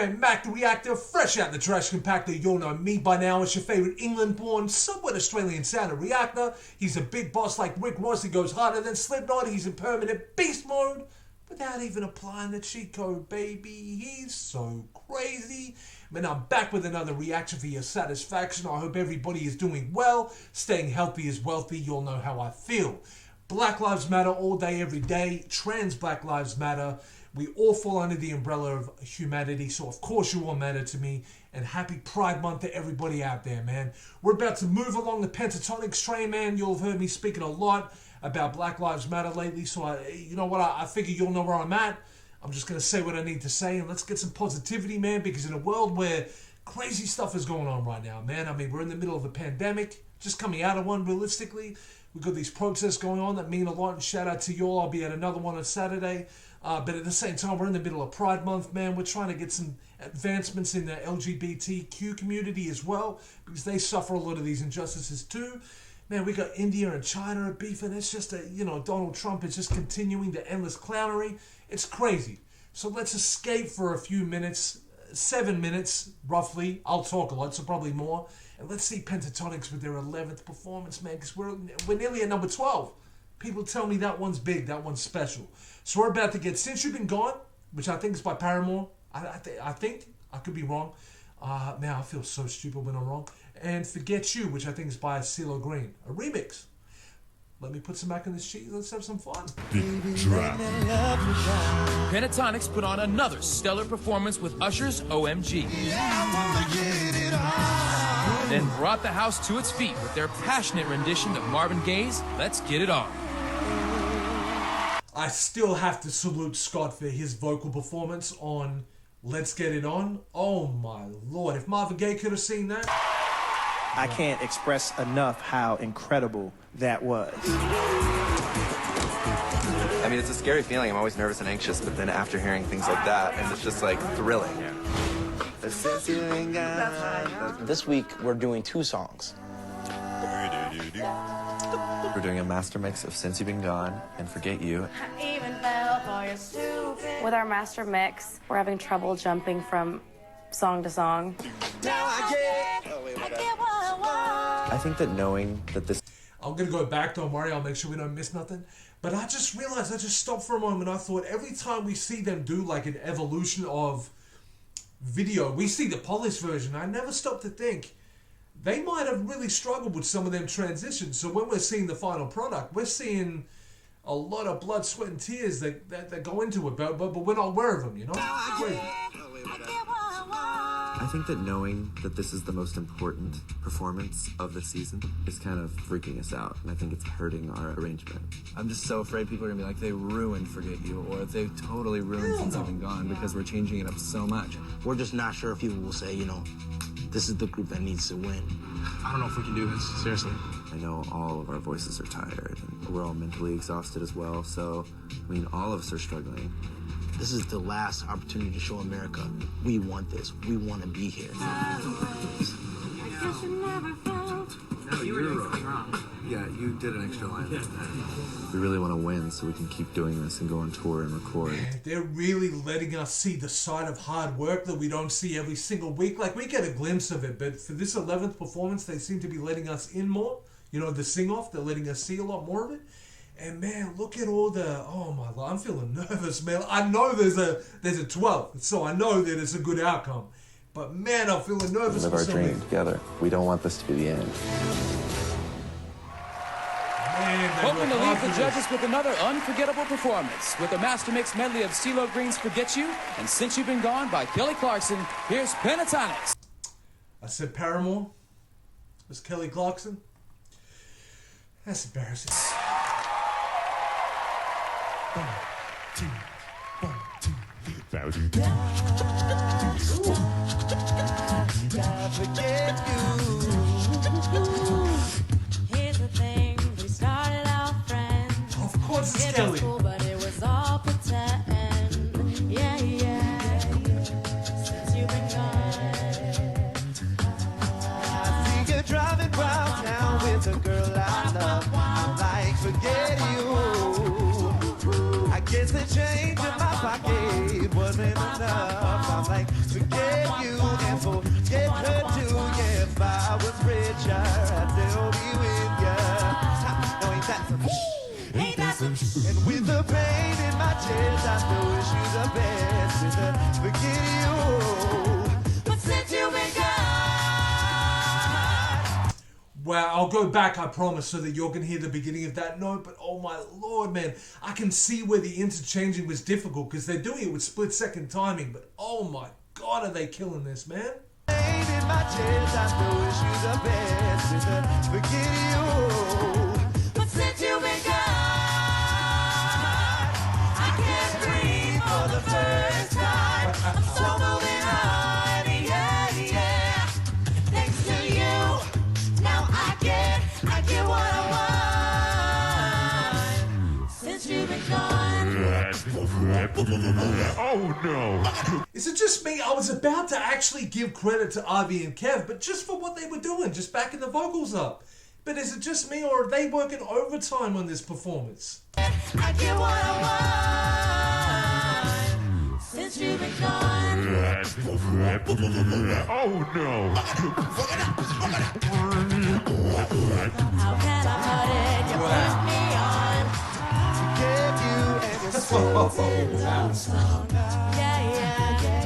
man, Mac the Reactor, fresh out the trash compactor. You'll know me by now. It's your favorite England-born, somewhat Australian sounding Reactor. He's a big boss like Rick Ross. He goes harder than Slipknot. He's in permanent beast mode without even applying the cheat code, baby. He's so crazy. Man, I'm back with another reaction for your satisfaction. I hope everybody is doing well. Staying healthy is wealthy. You'll know how I feel. Black Lives Matter all day, every day. Trans Black Lives Matter. We all fall under the umbrella of humanity, so of course you all matter to me. And happy Pride Month to everybody out there, man. We're about to move along the Pentatonix train, man. You'll have heard me speaking a lot about Black Lives Matter lately, so you know what? I figure you'll know where I'm at. I'm just going to say what I need to say, and let's get some positivity, man, because in a world where crazy stuff is going on right now, man. I mean, we're in the middle of a pandemic, just coming out of one, realistically. We've got these protests going on that mean a lot, and shout out to you all. I'll be at another one on Saturday. But at the same time, we're in the middle of Pride Month, man. We're trying to get some advancements in the LGBTQ community as well, because they suffer a lot of these injustices too. Man, we got India and China beefing. It's just Donald Trump is just continuing the endless clownery. It's crazy. So let's escape for a few minutes, 7 minutes roughly. I'll talk a lot, so probably more. And let's see Pentatonix with their 11th performance, man, because we're nearly at number 12. People tell me that one's big, that one's special. So we're about to get Since You've Been Gone, which I think is by Paramore. I think, I could be wrong. Man, I feel so stupid when I'm wrong. And Forget You, which I think is by CeeLo Green. A remix. Let me put some mac in this cheese. Let's have some fun. Big drop. Pentatonix put on another stellar performance with Usher's OMG. Then brought the house to its feet with their passionate rendition of Marvin Gaye's Let's Get It On. I still have to salute Scott for his vocal performance on Let's Get It On. Oh my Lord, if Marvin Gaye could have seen that. I can't express enough how incredible that was. I mean, it's a scary feeling. I'm always nervous and anxious, but then after hearing things like that, and it's just like thrilling. This week, we're doing 2 songs. We're doing a master mix of Since You've Been Gone and Forget You. With our master mix, we're having trouble jumping from song to song. I think that knowing that this... I'm going to go back, don't worry, I'll make sure we don't miss nothing. But I just realized, I just stopped for a moment. I thought every time we see them do like an evolution of video, we see the polished version. I never stopped to think they might have really struggled with some of them transitions. So when we're seeing the final product, we're seeing a lot of blood, sweat, and tears that go into it, but we're not aware of them, you know? Crazy. I think that knowing that this is the most important performance of the season is kind of freaking us out, and I think it's hurting our arrangement. I'm just so afraid people are gonna be like, they ruined Forget You, or they totally ruined Since I've Been Gone, because we're changing it up so much. We're just not sure if people will say, this is the group that needs to win. I don't know if we can do this, seriously. I know all of our voices are tired, and we're all mentally exhausted as well, so, I mean, all of us are struggling. This is the last opportunity to show America we want this. We want to be here. No, you were doing something wrong. Yeah, you did an extra line. We really want to win so we can keep doing this and go on tour and record. Man, they're really letting us see the side of hard work that we don't see every single week. Like, we get a glimpse of it, but for this 11th performance, they seem to be letting us in more. The sing-off, they're letting us see a lot more of it. And man, look at all the, oh my Lord, I'm feeling nervous, man. I know there's a 12, so I know that it's a good outcome. But man, I'm feeling nervous. Live our dream together. We don't want this to be the end. Hoping to leave the judges with another unforgettable performance with a master mix medley of CeeLo Green's Forget You and Since You've Been Gone by Kelly Clarkson. Here's Pentatonix. I said Paramore. Was Kelly Clarkson? That's embarrassing. 1, 2, 1, 2, 3. Here's the thing, we started out friends. Of course it's Kelly. Cool, but it was all pretend. Yeah. Since you've been gone. I see you driving round town with a girl I love. I'm like, forget you. I guess the change in my pocket wasn't enough. I'm like, forget you and forget her too. Yeah, if I was richer, I'd still be with ya. No, ain't that some Ain't that some shit? And with the pain in my chest, I still wish you the best. With the forget you, but since you've been gone. Well, I'll go back, I promise, so that you can hear the beginning of that note. But oh my lord, man, I can see where the interchanging was difficult because they're doing it with split-second timing. But oh my god, are they killing this, man? Pain in my chest, I still wish you the best. With the forget you, but since you've been gone, I can't breathe for the first time. I'm so moving on, yeah, yeah. Thanks to you, now I get what I want. Since you've been gone. Oh no! Is it just me? I was about to actually give credit to Avi and Kev, but just for what they were doing, just backing the vocals up. But is it just me, or are they working overtime on this performance? I get what I want. Since you've been gone. Oh no! How can I put it? You put me on. Forgive you and your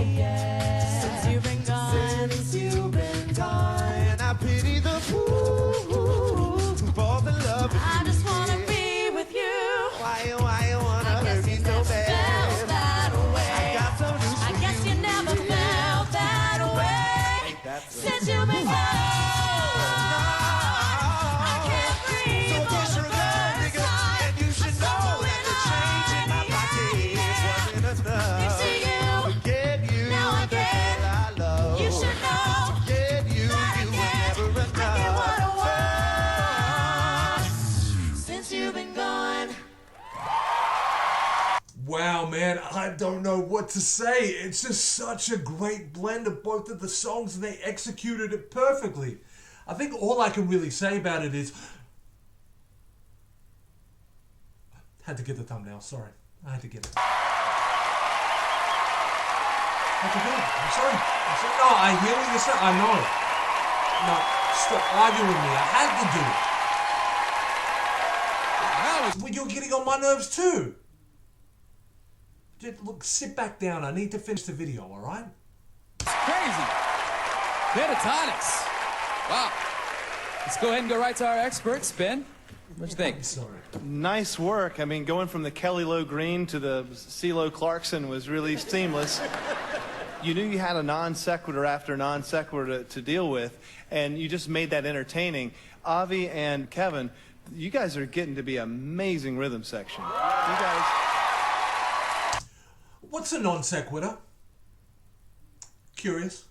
Yeah. Since you've been gone. Since you've been gone. I pity the fool who falls in love with I just wanna be with you. Why you wanna hurt me so bad? Felt that way. I got some news I for guess you never felt that way. Since you've been gone. I can't breathe So for the disregard, first nigga, time. and you should know that the change in my pocket wasn't enough. To you, Forget you, now I the get. girl I love. You should know. Forget you, That I you were get. never I get what enough. I want. Since you've been gone. Wow, man, I don't know what to say. It's just such a great blend of both of the songs, and they executed it perfectly. I think all I can really say about it is... Had to get the thumbnail, sorry. I had to get it. Had to get it. I'm sorry. No, I hear what you're saying. I know. No, stop arguing with me. I had to do it. Well, you're getting on my nerves too. Just look, sit back down. I need to finish the video, all right? It's crazy. Pentatonix. Wow. Let's go ahead and go right to our experts. Ben, what you think? I'm sorry. Nice work. I mean, going from the Kelly Low Green to the CeeLo Clarkson was really seamless. You knew you had a non sequitur after non sequitur to deal with, and you just made that entertaining. Avi and Kevin, you guys are getting to be amazing rhythm section. You guys. What's a non sequitur? Curious.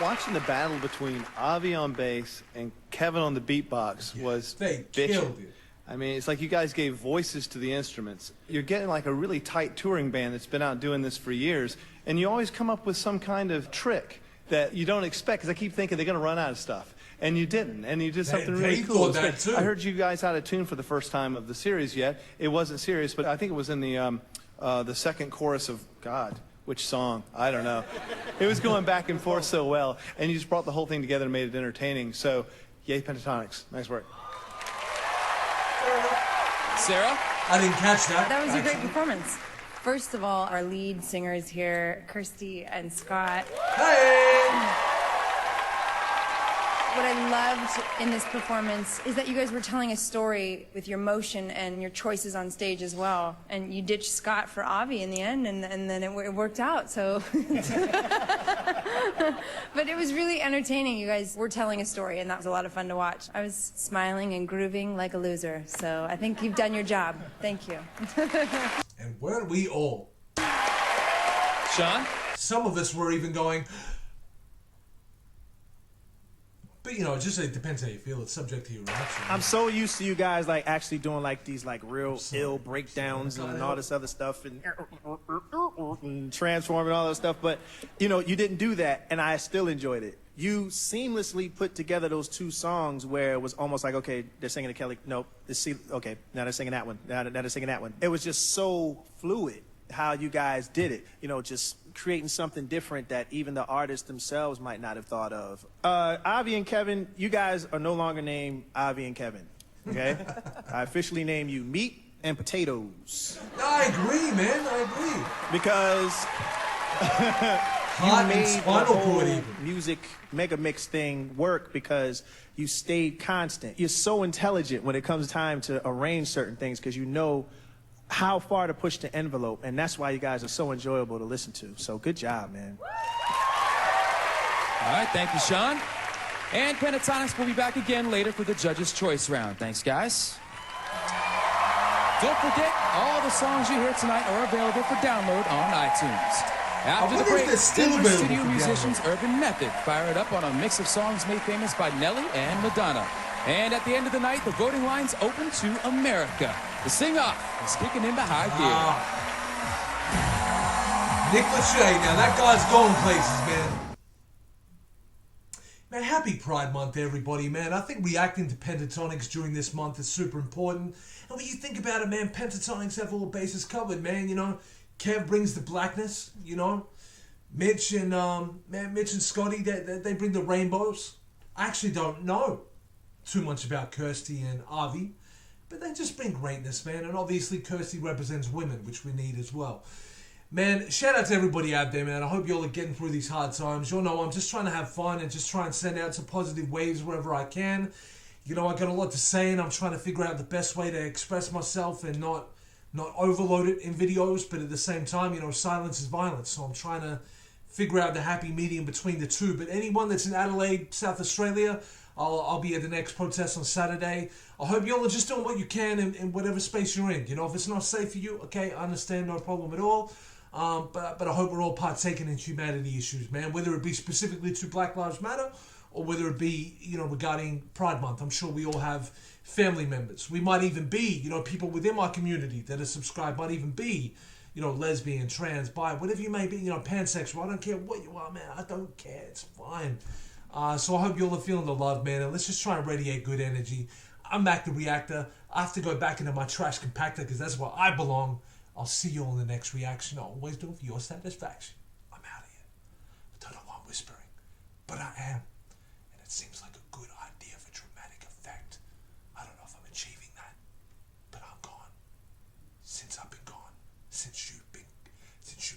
Watching the battle between Avi on bass and Kevin on the beatbox was They bitchin'. killed it. I mean, it's like you guys gave voices to the instruments. You're getting like a really tight touring band that's been out doing this for years, and you always come up with some kind of trick that you don't expect, because I keep thinking they're going to run out of stuff. And you didn't, and you did something really cool. Thought that too. I heard you guys out of tune for the first time of the series yet. It wasn't serious, but I think it was in the second chorus of, God, which song? I don't know. It was going back and forth so well, and you just brought the whole thing together and made it entertaining. So, yay, Pentatonix. Nice work. Sarah? I didn't catch that. That was a great performance. First of all, our lead singers here, Kirsty and Scott. Hey! What I loved in this performance is that you guys were telling a story with your motion and your choices on stage as well. And you ditched Scott for Avi in the end, and then it worked out, so. But it was really entertaining. You guys were telling a story, and that was a lot of fun to watch. I was smiling and grooving like a loser, so I think you've done your job. Thank you. And weren't we all? Sean? Some of us were even going... But you know, it depends how you feel. It's subject to your reaction. I'm so used to you guys like actually doing like these like real ill breakdowns and all this other stuff and transform and all that stuff, but you know, you didn't do that, and I still enjoyed it. You seamlessly put together those two songs where it was almost like, okay, they're singing to Kelly. Nope. Okay, now they're singing that one. Now they're singing that one. It was just so fluid how you guys did it. You know, just creating something different that even the artists themselves might not have thought of. Avi and Kevin, you guys are no longer named Avi and Kevin, okay? I officially name you Meat and Potatoes. I agree, man. I agree. Because Hot you and made the spinal cord whole even. music mega mix thing work because you stayed constant. You're so intelligent when it comes time to arrange certain things because you know how far to push the envelope, and that's why you guys are so enjoyable to listen to. So good job, man. All right, thank you, Sean. And Pentatonix will be back again later for the Judges' Choice round. Thanks, guys. Don't forget, all the songs you hear tonight are available for download on iTunes. After the wonder if break, they're still Denver available studio for musicians Urban Method fire it up on a mix of songs made famous by Nelly and Madonna. And at the end of the night, the voting lines open to America. The sing-off is kicking into high gear. Nick Lachey, now that guy's going places, man. Man, happy Pride Month, everybody, man. I think reacting to Pentatonix during this month is super important. And when you think about it, man, Pentatonix have all bases covered, man. You know, Kev brings the blackness, you know. Mitch and Scotty, they bring the rainbows. I actually don't know too much about Kirsty and Avi, but they just bring greatness, man. And obviously Kirsty represents women, which we need as well. Man, shout out to everybody out there, man. I hope you all are getting through these hard times. You all know I'm just trying to have fun and just try and send out some positive waves wherever I can. You know, I got a lot to say and I'm trying to figure out the best way to express myself and not overload it in videos, but at the same time, you know, silence is violence. So I'm trying to figure out the happy medium between the two. But anyone that's in Adelaide, South Australia, I'll be at the next protest on Saturday. I hope you all are just doing what you can in whatever space you're in. You know, if it's not safe for you, okay, I understand, no problem at all. But I hope we're all partaking in humanity issues, man. Whether it be specifically to Black Lives Matter or whether it be, you know, regarding Pride Month. I'm sure we all have family members. We might even be, you know, people within our community that are subscribed might even be, you know, lesbian, trans, bi, whatever you may be, you know, pansexual. I don't care what you are, man. I don't care. It's fine. So I hope you all are feeling the love, man. And let's just try and radiate good energy. I'm back to Reactor. I have to go back into my trash compactor because that's where I belong. I'll see you all in the next reaction. I'll always do it for your satisfaction. I'm out of here. I don't know why I'm whispering, but I am. And it seems like a good idea for dramatic effect. I don't know if I'm achieving that, but I'm gone. Since I've been gone. Since you've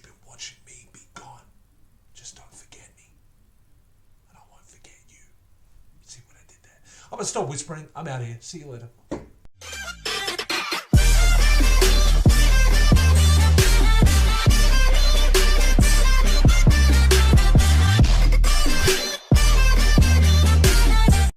been watching me be gone. Just don't forget me. And I won't forget you. See what I did there? I'm going to stop whispering. I'm out of here. See you later.